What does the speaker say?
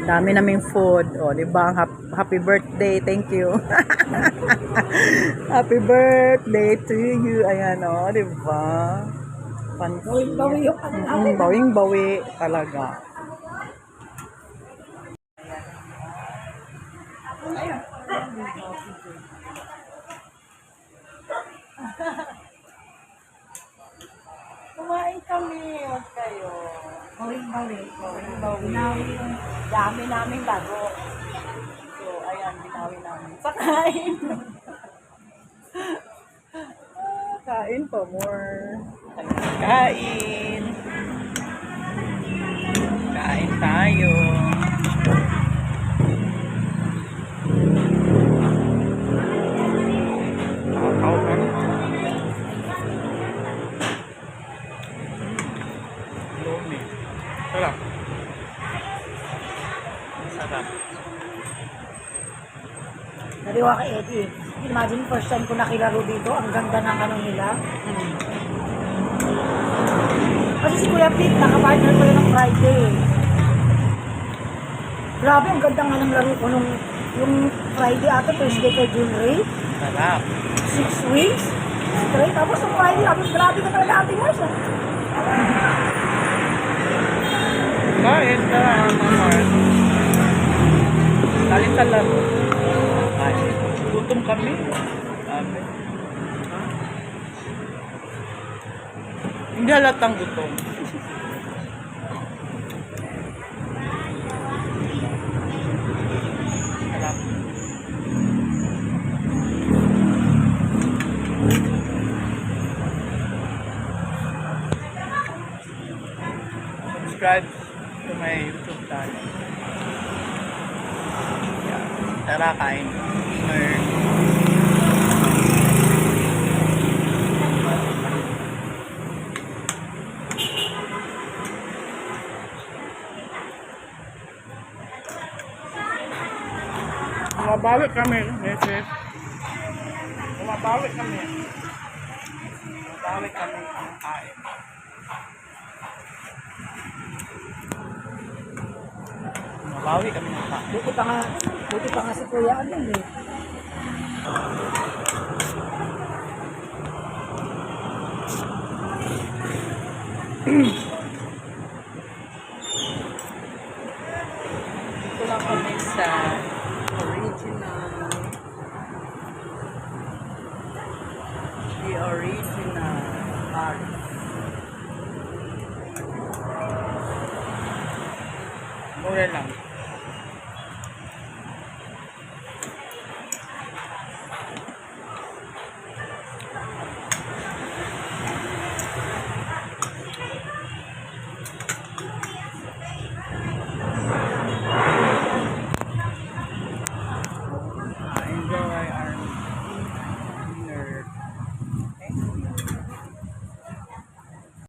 Dami naming food. O, di ba? Happy birthday. Thank you. Happy birthday to you. Ayan, o. Di ba? Bawi yung ano natin. Bawing-bawi talaga. Kumain kami. Huwag kayo. Bawi. Bawing-bawi. Binawi yung dami namin laro. So, ayan, binawi namin. Sa kain. Kain pa more. Kain. Kain tayo. Nakakaw ka na. Lomi. Sarap. Sarap. Nariwa kay Eddie. Imagine first time ko nakilaro dito. Ang ganda ng ano nila. Kasi si Kuya Pete, nakapartner ko yun ng Friday. Grabe, ang ganda nga ng laro ko nung yung Friday ata, Thursday kay Junray. Sarap. 6 weeks. Straight. Tapos yung Friday, tapos grabe ka talaga ating Mars. Kain ka, mamar. Kalit sa laro. Ay, gutom kami. Sabi. Hindi halatang gutom. Sarap. Subscribe to my YouTube channel. Yeah. Tara, kain. Dinner. Bumabalik kami, Mrs. Bumabalik kami. Bumabalik kami ang kain. Bumabawi kami ng kain. Buti pa nga si Kuya Alan eh. Dito lang kami sa original. The original art. Mura lang.